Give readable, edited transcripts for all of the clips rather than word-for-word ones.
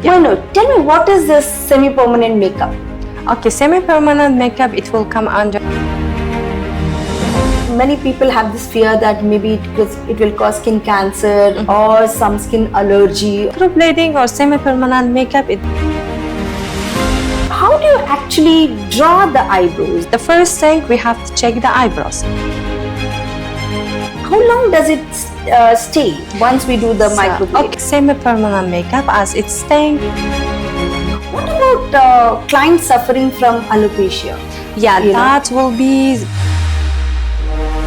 Mohinur, tell me, what is this semi-permanent makeup? Okay, semi-permanent makeup, it will come under. Many people have this fear that maybe it will cause skin cancer or some skin allergy. Microblading or semi-permanent makeup, How do you actually draw the eyebrows? the first thing we have to check the eyebrows. How long does it stay once we do the microblading? Okay, semi-permanent makeup as it's staying. What about clients suffering from alopecia? Yeah, that will be.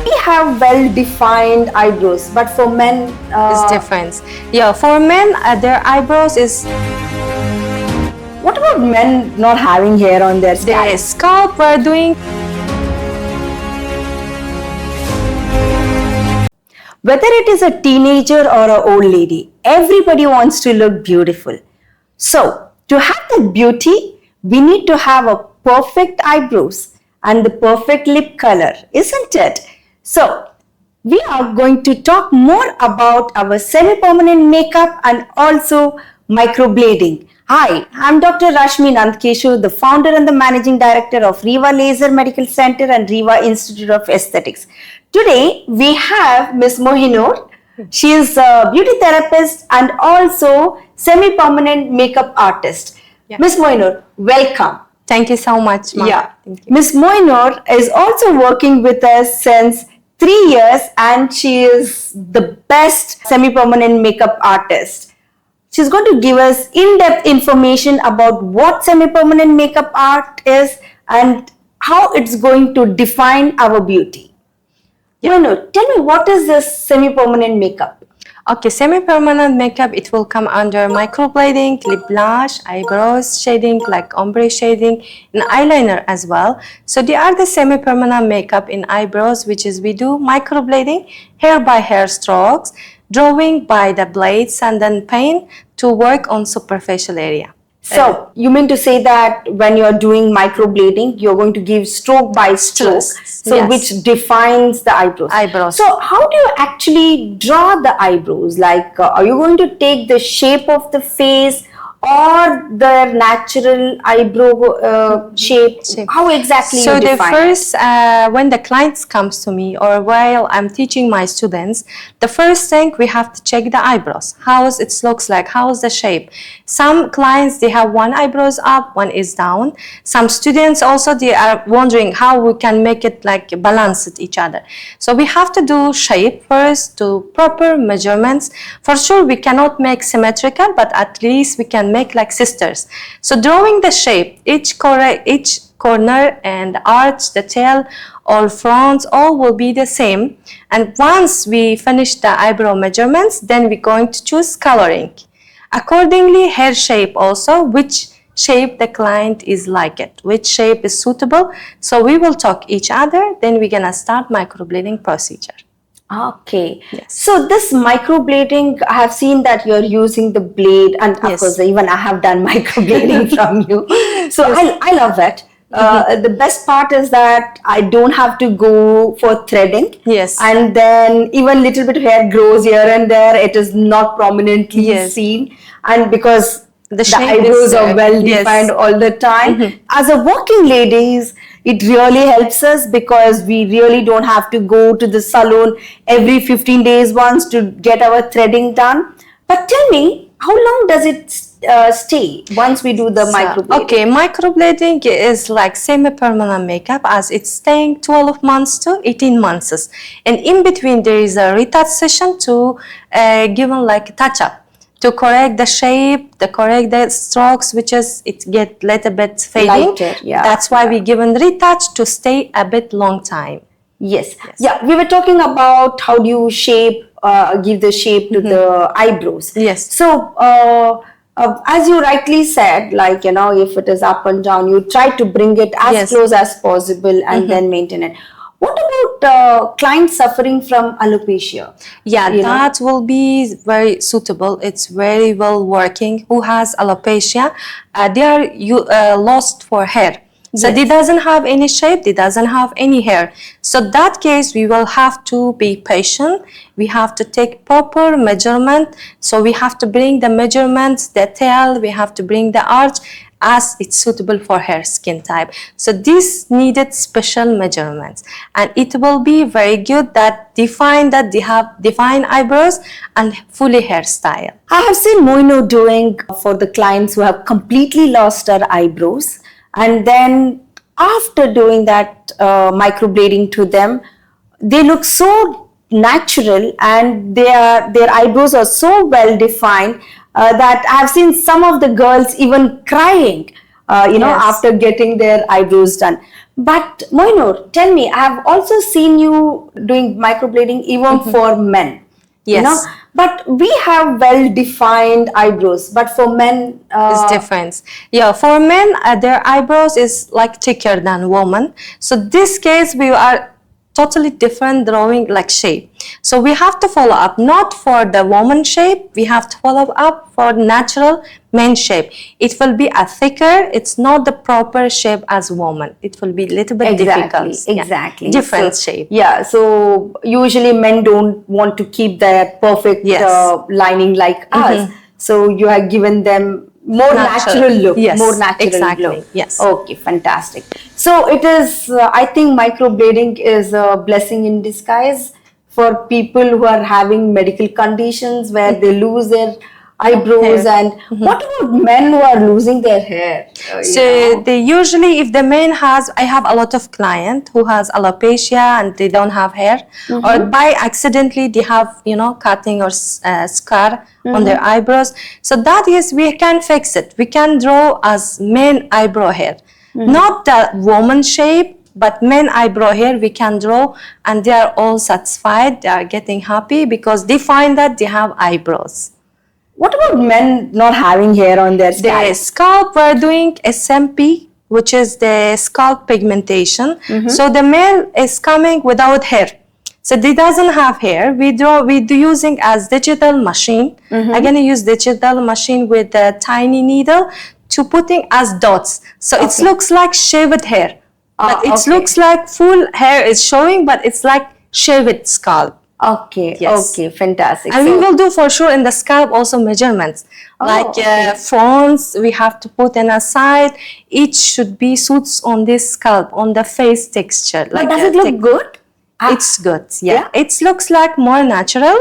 We have well-defined eyebrows, but for men, It's different. Yeah, for men, their eyebrows is. What about men not having hair on their scalp? Their scalp, we're doing. Whether it is a teenager or an old lady, everybody wants to look beautiful. So, to have that beauty, we need to have a perfect eyebrows and the perfect lip color, isn't it? So, we are going to talk more about our semi-permanent makeup and also microblading. Hi, I'm Dr. Rashmi Nandkishore, the founder and the managing director of Riva Laser Medical Center and Riva Institute of Aesthetics. Today, we have Ms. Mohinur. She is a beauty therapist and also semi-permanent makeup artist. Yeah. Ms. Mohinur, welcome. Thank you so much, ma'am. Yeah. Thank you. Ms. Mohinur is also working with us since 3 years and she is the best semi-permanent makeup artist. She's going to give us in-depth information about what semi-permanent makeup art is and how it's going to define our beauty. Mohinur, tell me, what is this semi-permanent makeup? Okay, semi-permanent makeup, it will come under microblading, lip blush, eyebrows shading like ombre shading, and eyeliner as well. So they are the semi-permanent makeup in eyebrows, which is we do microblading, hair by hair strokes, drawing by the blades and then paint to work on superficial area. So, you mean to say that when you're doing microblading, you're going to give stroke by stroke, so Yes. which defines the eyebrows. Eyebrows. So, how do you actually draw the eyebrows? Like, are you going to take the shape of the face or the natural eyebrow shape? How exactly So you the define first, when the clients comes to me or while I'm teaching my students, the first thing we have to check the eyebrows. How it looks like, how is the shape. Some clients, they have one eyebrows up, one is down. Some students also, they are wondering how we can make it like balance it each other. So we have to do shape first, do proper measurements. For sure, we cannot make symmetrical, but at least we can make like sisters. So drawing the shape, each corner and arch, the tail, all fronts, all will be the same. And once we finish the eyebrow measurements, then we're going to choose coloring. Accordingly, hair shape also, which shape the client is like it, which shape is suitable. So we will talk each other, then we're gonna start microblading procedure. Okay. Yes. So this microblading, I have seen that you're using the blade, and of Yes. course, even I have done microblading from you. So I love it. The best part is that I don't have to go for threading. Yes. And then even little bit of hair grows here and there. It is not prominently Yes. seen. And because the shape eyebrows is, are well defined yes. all the time. As a working ladies, it really helps us because we really don't have to go to the salon every 15 days once to get our threading done. But tell me, how long does it stay once we do the microblading? Okay, microblading is like semi-permanent makeup as it's staying 12 months to 18 months. And in between there is a retouch session to given like touch-up. To correct the shape, to correct the strokes, which is it get little bit fading. Lighter, yeah. That's why we given retouch to stay a bit long time. Yes. Yeah, we were talking about how do you shape, give the shape to the eyebrows. Yes. So, as you rightly said, like, if it is up and down, you try to bring it as Yes. close as possible and then maintain it. What about clients suffering from alopecia? Yeah, that will be very suitable. It's very well working. Who has alopecia? They are lost for hair. So Yes. they doesn't have any shape, they doesn't have any hair. So that case, we will have to be patient. We have to take proper measurement. So we have to bring the measurements, the tail, we have to bring the arch as it's suitable for her skin type. So this needed special measurements, and it will be very good that they have defined eyebrows and fully hairstyle. I have seen Mohinur doing for the clients who have completely lost their eyebrows, and then after doing that microblading to them, they look so natural, and their eyebrows are so well defined that I have seen some of the girls even crying, Yes. after getting their eyebrows done. But Mohinur, tell me, I have also seen you doing microblading even for men. Yes. But we have well defined eyebrows, but for men It's different. Yeah, for men, their eyebrows is like thicker than women. So this case, we are totally different drawing like shape. So we have to follow up, not for the woman shape, we have to follow up for natural men shape. It will be a thicker, it's not the proper shape as woman. It will be a little bit difficult. Yeah. Exactly. Different So, shape. Yeah, so usually men don't want to keep their perfect Yes. lining like us. So you have given them more Natural. natural look, Yes, more natural exactly. look. Yes. Okay, fantastic. So it is, I think microblading is a blessing in disguise for people who are having medical conditions where they lose their eyebrows. Hair. And what about men who are losing their hair? So they usually, if the man has, I have a lot of client who has alopecia and they don't have hair, or by accidentally they have, cutting or scar on their eyebrows. So that is, we can fix it. We can draw as men eyebrow hair, not the woman shape, but men eyebrow hair we can draw, and they are all satisfied. They are getting happy because they find that they have eyebrows. What about men not having hair on their scalp? The scalp, we're doing SMP, which is the scalp pigmentation. So the male is coming without hair. So they doesn't have hair. We do using as digital machine. I'm gonna use digital machine with a tiny needle to putting as dots. So it looks like shaved hair. But it looks like full hair is showing, but it's like shaved scalp. Okay, Yes. okay, fantastic. And we So- will do for sure in the scalp also measurements. Fronts we have to put in a side. Each should be suits on this scalp, on the face texture. but does it look good? It's good, yeah. Yeah? It looks like more natural.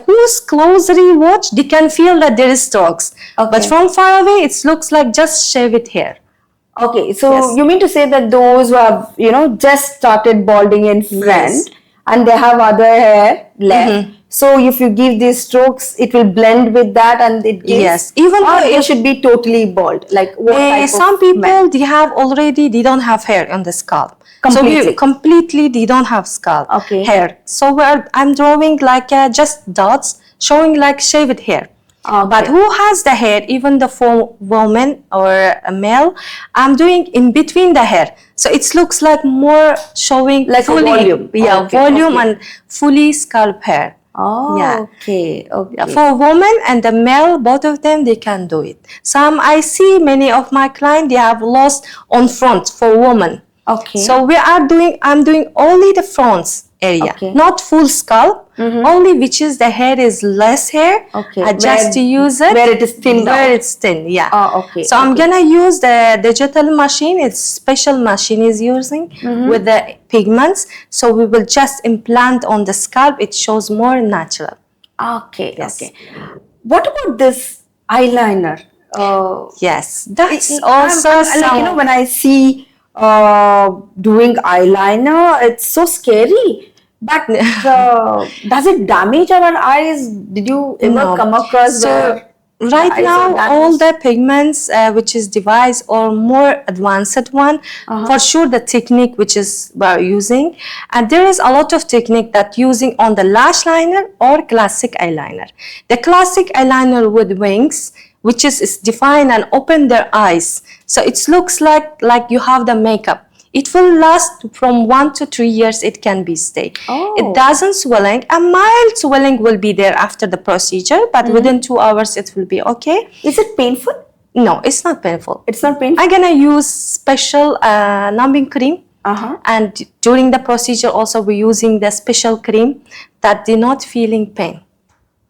Who's closely watch, they can feel that there is strokes. Okay. But from far away, it looks like just shaved hair. Okay, so Yes. you mean to say that those who have, just started balding in front Yes. and they have other hair left. So if you give these strokes, it will blend with that and it gives. Yes, even or though they if- should be totally bald. Like what type Some of people men? they don't have hair on the scalp. Completely. So completely they don't have scalp Okay. hair. So I'm drawing like just dots showing like shaved hair. Okay. But who has the hair, even the for woman or a male, I'm doing in between the hair. So it looks like more showing Like a fully, volume. Yeah, Okay, volume okay. and fully scalp hair. Oh, Yeah. okay, okay. For women and the male, both of them, they can do it. I see many of my clients, they have lost on front for women. Okay. So I'm doing only the fronts area, Okay. not full scalp, only which is the hair is less hair. Okay. Just to use it. where it is thin now. Where it's thin, yeah. Oh, okay, So I'm okay. gonna use the digital machine. It's special machine is using with the pigments. So we will just implant on the scalp. It shows more natural. Okay, Yes. okay. What about this eyeliner? Yes, that's I'm- also I'm- like, when I see doing eyeliner, it's so scary. But does it damage our eyes? Did you ever No. come across So where right the eyes are now all damaged? the pigments which is device or more advanced one, for sure the technique which is we're using, and there is a lot of technique that using on the lash liner or classic eyeliner. The classic eyeliner with wings, which is define and open their eyes, so it looks like you have the makeup. It will last from 1 to 3 years. It can be stay. Oh. It doesn't swelling. A mild swelling will be there after the procedure, but within 2 hours it will be okay. Is it painful? No, it's not painful. It's not painful? I'm gonna use special numbing cream. And during the procedure also we're using the special cream that do not feeling pain.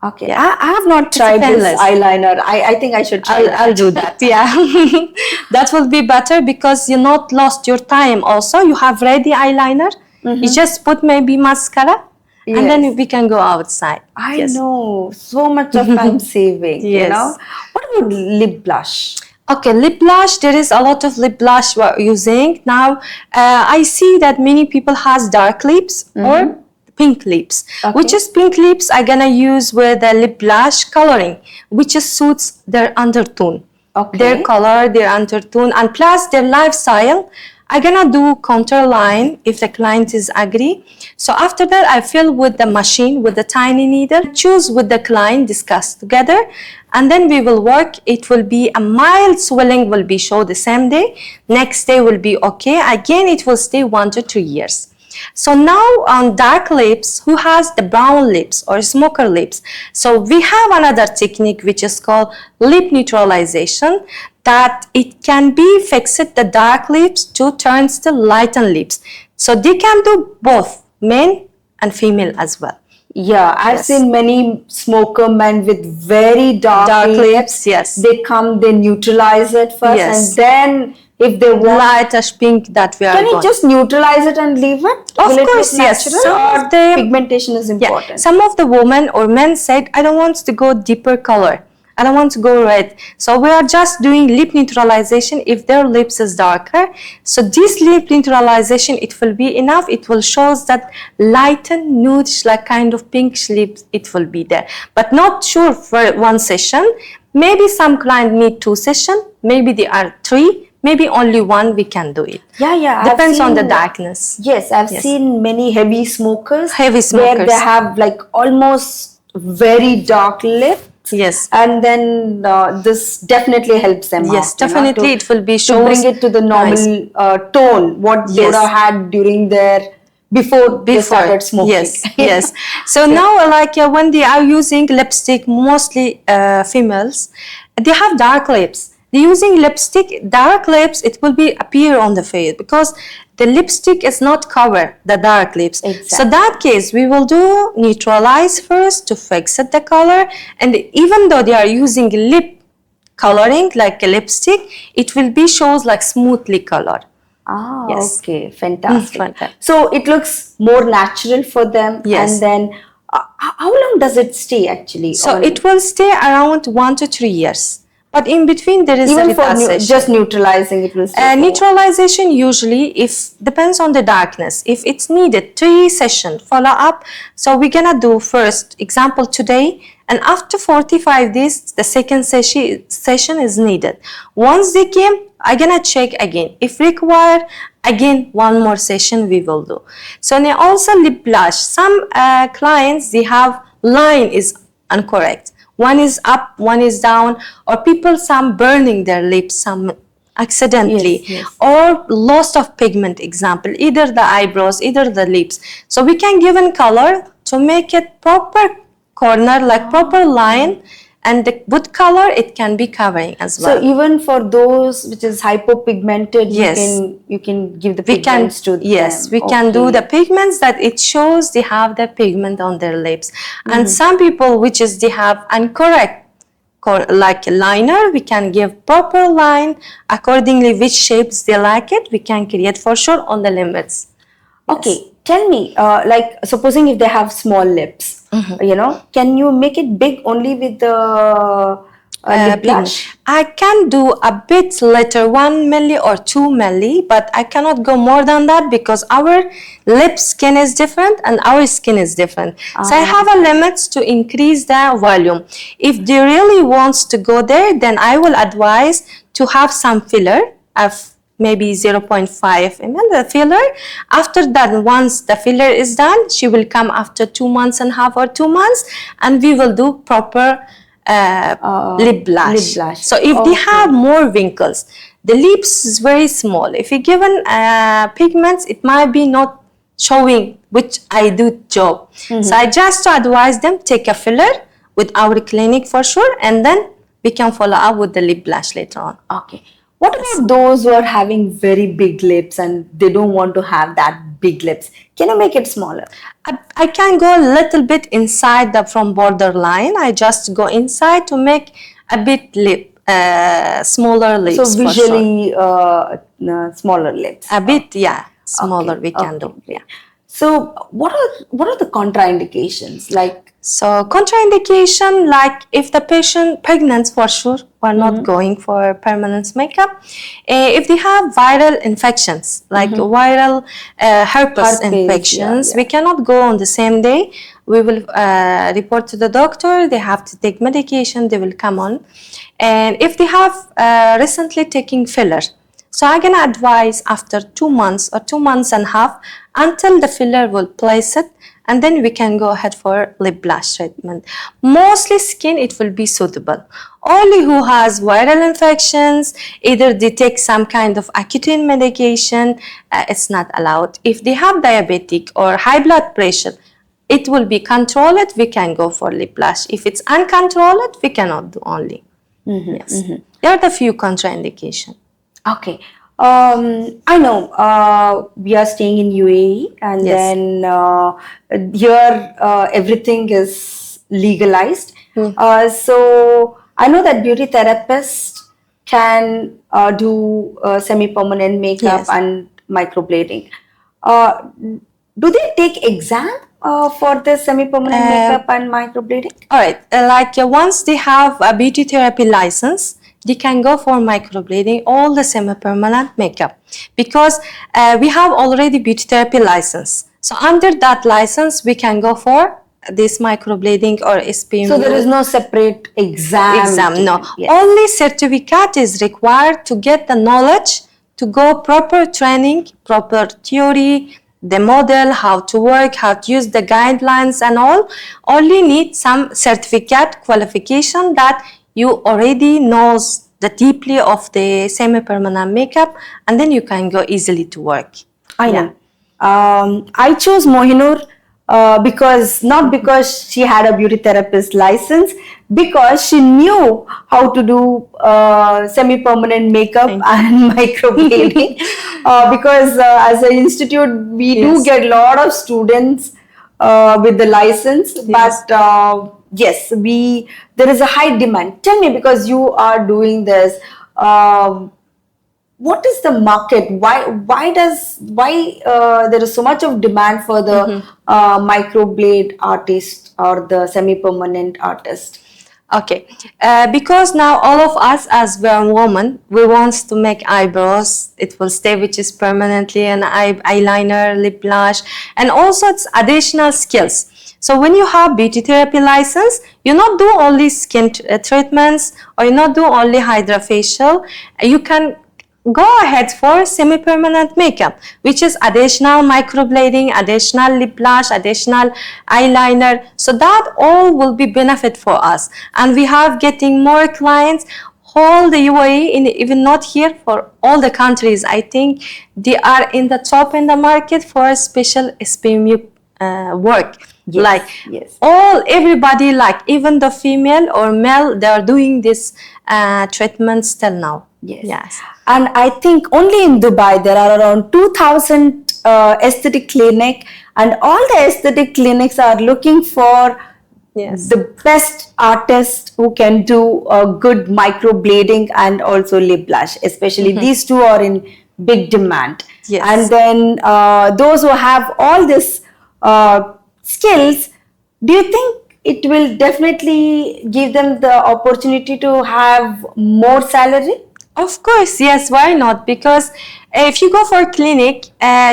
Okay, yeah. I have not tried this eyeliner. I think I should try I'll do that, yeah. That will be better because you not lost your time also. You have ready eyeliner. You just put maybe mascara and then we can go outside. I know, so much of time saving, you know. What about lip blush? Okay, lip blush, there is a lot of lip blush we're using. Now, I see that many people has dark lips or pink lips. Which is pink lips I'm gonna use with the lip blush coloring, which suits their undertone. Their color, their undertone, and plus their lifestyle. I'm gonna do contour line if the client is agree. So after that, I fill with the machine with the tiny needle, choose with the client, discuss together, and then we will work. It will be a mild swelling will be show the same day. Next day will be okay. Again, it will stay 1 to 3 years. So now on dark lips, who has the brown lips or smoker lips? So we have another technique which is called lip neutralization, that it can be fixed the dark lips to turns to lighten lips. So they can do both men and female as well. Yeah, I've seen many smoker men with very dark lips. Yes. They come, they neutralize it first and then if they want lightish pink that we are can you just neutralize it and leave it? Of course, yes. Some of the pigmentation is important. Yeah. Some of the women or men said, I don't want to go deeper color. I don't want to go red. So we are just doing lip neutralization if their lips is darker. So this lip neutralization, it will be enough. It will show that lighten, nude, like kind of pinkish lips, it will be there. But not sure for one session. Maybe some client need 2 sessions. Maybe there are 3. Maybe only 1 we can do it. Yeah. Depends on the darkness. Yes, I've seen many heavy smokers. Where they have like almost very dark lips. Yes. And then this definitely helps them out. Yes, definitely it will be shows. To bring it to the normal tone, what they would have had during their before they started smoking. Yes. So now like when they are using lipstick, mostly females, they have dark lips. They're using lipstick, dark lips, it will be appear on the face because the lipstick is not cover the dark lips. Exactly. So that case, we will do neutralize first to fix it the color, and even though they are using lip coloring like a lipstick, it will be shows like smoothly color. Okay, fantastic. So it looks more natural for them. And then how long does it stay actually? So it will stay around 1 to 3 years. But in between there is even for just neutralizing it will stay neutralization usually if depends on the darkness. If it's needed 3 session follow up, so we're gonna do first example today, and after 45 days the second session is needed. Once they came, I'm gonna check again. If required, again 1 more session we will do. So now also lip blush. Some clients they have line is incorrect. One is up, one is down, or people some burning their lips, some accidentally, or loss of pigment example, either the eyebrows, either the lips. So we can give in color to make it proper corner, like proper line, and the good color it can be covering as well. So even for those which is hypopigmented, you can give the pigments to them. Yes, we can do the pigments that it shows they have the pigment on their lips. And some people which is they have incorrect like a liner, we can give proper line accordingly which shapes they like it, we can create for sure on the limits. Okay, tell me, like supposing if they have small lips, you know, can you make it big only with the lip blush? I can do a bit later, 1 milli or 2 milli, but I cannot go more than that because our lip skin is different and our skin is different. So I have a limit to increase the volume. If they really wants to go there, then I will advise to have some filler of maybe 0.5 ml the filler. After that, once the filler is done, she will come after 2.5 or 2 months, and we will do proper lip blush. So if they have more wrinkles, the lips is very small. If you given pigments, it might be not showing, which I do job. So I just advise them take a filler with our clinic for sure, and then we can follow up with the lip blush later on. Okay. What about those who are having very big lips and they don't want to have that big lips? Can you make it smaller? I can go a little bit inside the from borderline. I just go inside to make a bit smaller lips. So for sure. visually smaller lips. A bit, yeah, smaller Okay, we can okay, do. Yeah. So what are the contraindications? Like, So contraindication, like if the patient pregnant, for sure, we're not going for permanent makeup. If they have viral infections, like viral herpes infections, we cannot go on the same day. We will report to the doctor. They have to take medication. They will come on. And if they have recently taken filler, so I'm gonna advise after 2 months or 2 months and a half until the filler will place it, and then we can go ahead for lip blush treatment. Mostly skin, it will be suitable. Only who has viral infections, either they take some kind of Accutane medication, it's not allowed. If they have diabetic or high blood pressure, it will be controlled, we can go for lip blush. If it's uncontrolled, we cannot do only. Yes. There are the few contraindications. okay. I know we are staying in UAE, and Yes. then here everything is legalized. So I know that beauty therapists can do semi-permanent makeup Yes. and microblading. Do they take exam for the semi-permanent makeup and microblading? All right, once they have a beauty therapy license, they can go for microblading all the semi-permanent makeup, because we have already beauty therapy license. So under that license, we can go for this microblading or SPM. So there is no separate exam. No. Yes. Only certificate is required to get the knowledge, to go proper training, proper theory, the model, how to work, how to use the guidelines and all. Only need some certificate qualification that you already knows the deeply of the semi-permanent makeup, and then you can go easily to work. I know. I chose Mohinur not because she had a beauty therapist license, because she knew how to do semi-permanent makeup and microblading. Because as an institute, we do get a lot of students with the license, but yes, there is a high demand. Tell me, because you are doing this, what is the market? Why there is so much of demand for the microblade artist or the semi-permanent artist? Okay, because now all of us as we're women, we want to make eyebrows. It will stay, which is permanently, an eyeliner, lip blush, and also it's additional skills. So when you have beauty therapy license, you not do only skin treatments, or you not do only hydrofacial. You can go ahead for semi-permanent makeup, which is additional microblading, additional lip blush, additional eyeliner. So that all will be benefit for us. And we have getting more clients whole the UAE, even not here, for all the countries. I think they are in the top in the market for special SPMU work. Everybody, like even the female or male, they are doing this treatments till now. Yes. And I think only in Dubai there are around 2,000 aesthetic clinic, and all the aesthetic clinics are looking for the best artist who can do a good microblading and also lip blush. Especially these two are in big demand. Yes. And then those who have all this skills, do you think it will definitely give them the opportunity to have more salary? Of course, yes, why not? Because if you go for a clinic,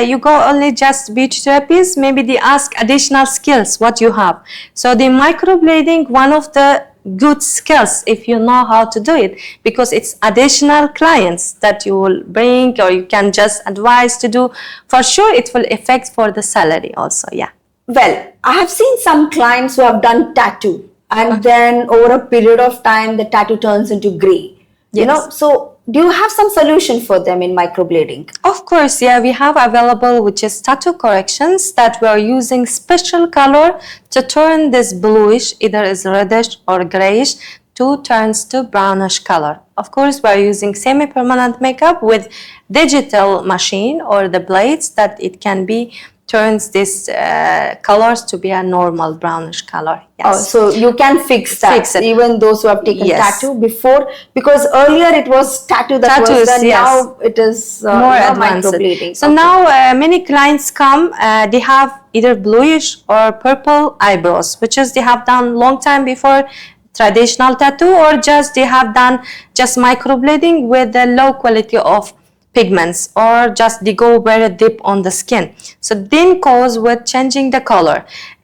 you go only just beauty therapies, maybe they ask additional skills, what you have. So the microblading, one of the good skills, if you know how to do it, because it's additional clients that you will bring, or you can just advise to do. For sure, it will affect for the salary also, yeah. Well, I have seen some clients who have done tattoo, and then over a period of time, the tattoo turns into gray. You know, so do you have some solution for them in microblading? Of course, yeah, we have available, which is tattoo corrections, that we are using special color to turn this bluish, either is reddish or grayish, to turns to brownish color. Of course, we're using semi-permanent makeup with digital machine or the blades that it can be turns these colors to be a normal brownish color. Oh, Yes. so you can fix that, Fix it. even those who have taken Yes. tattoo before, because earlier it was tattoo that was Tattoos, done. yes. Now it is More advanced. microblading. So Okay. now many clients come, they have either bluish or purple eyebrows, which is they have done long time before traditional tattoo, or just they have done just microblading with the low quality of pigments, or just they go very deep on the skin. So then cause with changing the color.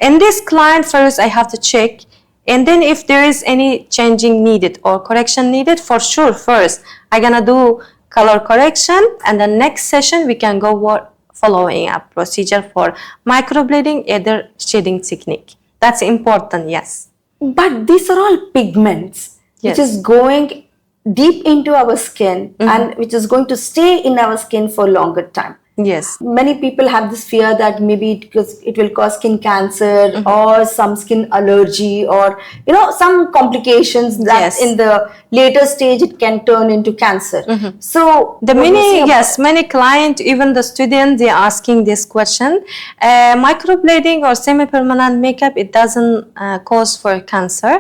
In this client, first I have to check, and then if there is any changing needed or correction needed, for sure first I'm gonna do color correction, and the next session we can go following a procedure for microblading, either shading technique. That's important, yes. But these are all pigments, Yes. which is going deep into our skin and which is going to stay in our skin for longer time. Yes. Many people have this fear that maybe it will cause skin cancer or some skin allergy, or some complications that Yes. in the later stage it can turn into cancer. So The what do you say many, about yes, many client, even the student, they are asking this question. Microblading or semi-permanent makeup, it doesn't cause for cancer.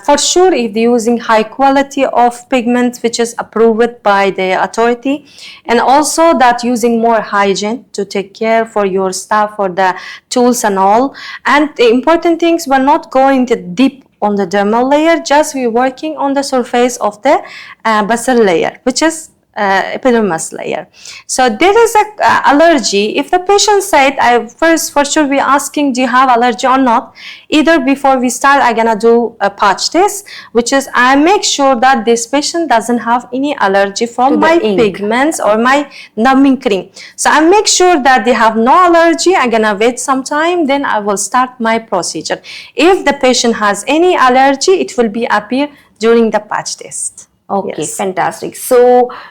For sure, if they're using high quality of pigment, which is approved by the authority, and also that using more hygiene to take care for your staff, for the tools and all. And the important things, we're not going to deep on the dermal layer, just we're working on the surface of the basal layer, which is epidermis layer. So there is a allergy. If the patient said, first for sure we're asking, do you have allergy or not? Either before we start, I'm gonna do a patch test, which is I make sure that this patient doesn't have any allergy from To the my ink. pigments or my numbing cream. So I make sure that they have no allergy. I'm gonna wait some time, then I will start my procedure. If the patient has any allergy, it will be appear during the patch test. Okay, Yes. fantastic. So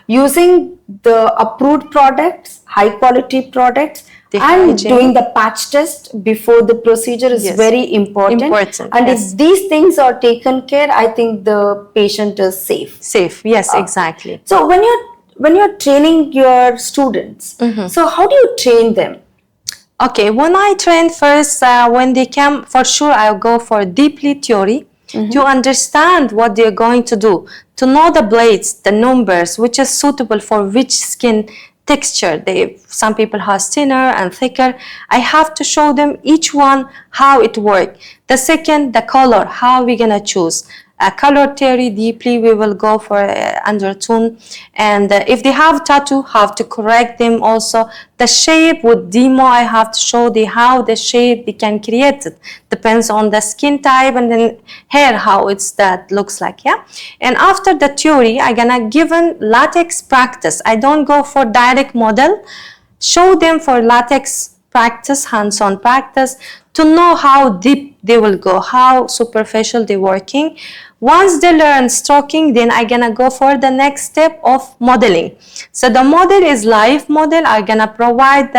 using the approved products, high quality products, The and hygiene. doing the patch test before the procedure is Yes. very important. And yes. if these things are taken care, I think the patient is safe. Safe, yes, exactly. So when you're training your students, so how do you train them? Okay, when I train first, when they come, for sure I'll go for deeply theory to understand what they're going to do, to know the blades, the numbers, which is suitable for which skin texture. Some people have thinner and thicker. I have to show them each one how it works. The second, the color, how we're gonna choose. Color theory deeply, we will go for undertone, and if they have tattoo, have to correct them also. The shape with demo, I have to show them how the shape they can create it, depends on the skin type, and then hair how that looks like. Yeah, and after the theory, I gonna given latex practice. I don't go for direct model, show them for latex practice, hands-on practice, to know how deep they will go, how superficial they're working. Once they learn stroking, then I'm gonna go for the next step of modeling. So the model is live model. I'm gonna provide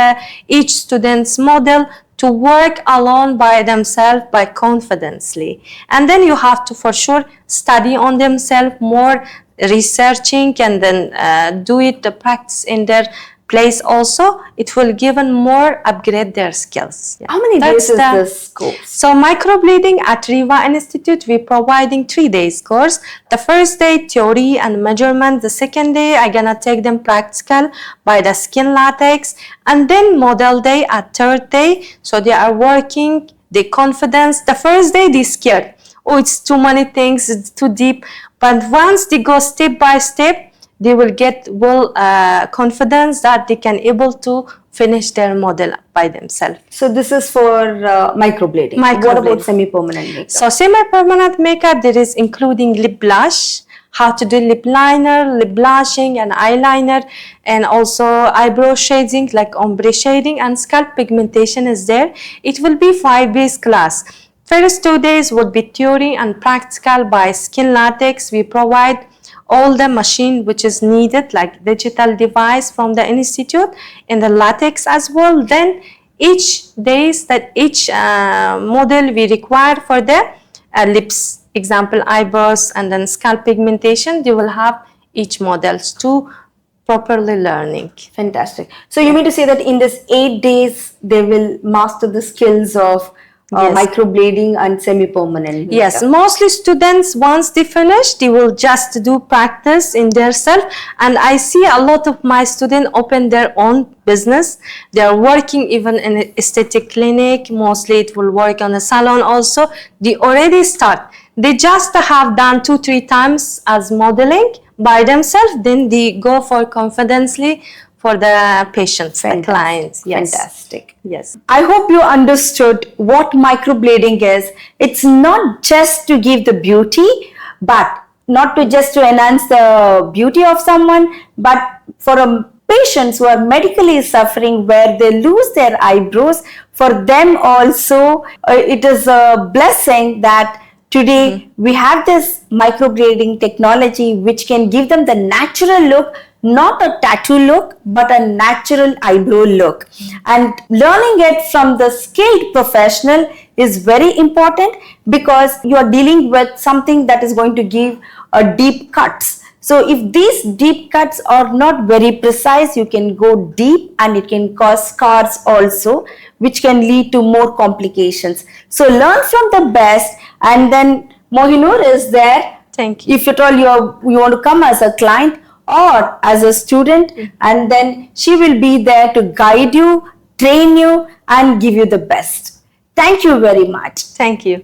each student's model to work alone by themselves, by confidently. And then you have to for sure study on themselves more, researching, and then do it, the practice in their place also. It will give them more upgrade their skills. Yeah. How many days is this course? So microblading at Riva Institute, we're providing 3 days course. The first day theory and measurement. The second day I'm gonna take them practical by the skin latex, and then model day at third day. So they are working the confidence. The first day they scared. Oh, it's too many things, it's too deep. But once they go step by step, they will get confidence that they can able to finish their model by themselves. So this is for microblading. What about Microblading. semi-permanent makeup? So semi-permanent makeup, there is including lip blush, how to do lip liner, lip blushing, and eyeliner, and also eyebrow shading like ombre shading, and scalp pigmentation is there. It will be 5 days class. First 2 days would be theory and practical by skin latex. We provide all the machine which is needed, like digital device from the institute, and the latex as well. Then each model we require for the lips example eyebrows and then scalp pigmentation, they will have each models to properly learning. Fantastic. So you mean to say that in this 8 days, they will master the skills of Yes. microblading and semi-permanent makeup? Yes, mostly students, once they finish, they will just do practice in their self. And I see a lot of my students open their own business. They are working even in an aesthetic clinic. Mostly it will work on a salon also. They already start. They just have done 2-3 times as modeling by themselves. Then they go for confidently for the patients, the clients. Yes. Fantastic. Yes. I hope you understood what microblading is. It's not just to give the beauty, but not to just to enhance the beauty of someone, but for a patients who are medically suffering where they lose their eyebrows, for them also it is a blessing that today we have this microblading technology which can give them the natural look, not a tattoo look, but a natural eyebrow look. And learning it from the skilled professional is very important because you are dealing with something that is going to give a deep cuts. So if these deep cuts are not very precise, you can go deep and it can cause scars also, which can lead to more complications. So learn from the best, and then Mohinur is there. Thank you. If at all you want to come as a client or as a student, and then she will be there to guide you, train you, and give you the best. Thank you very much. Thank you.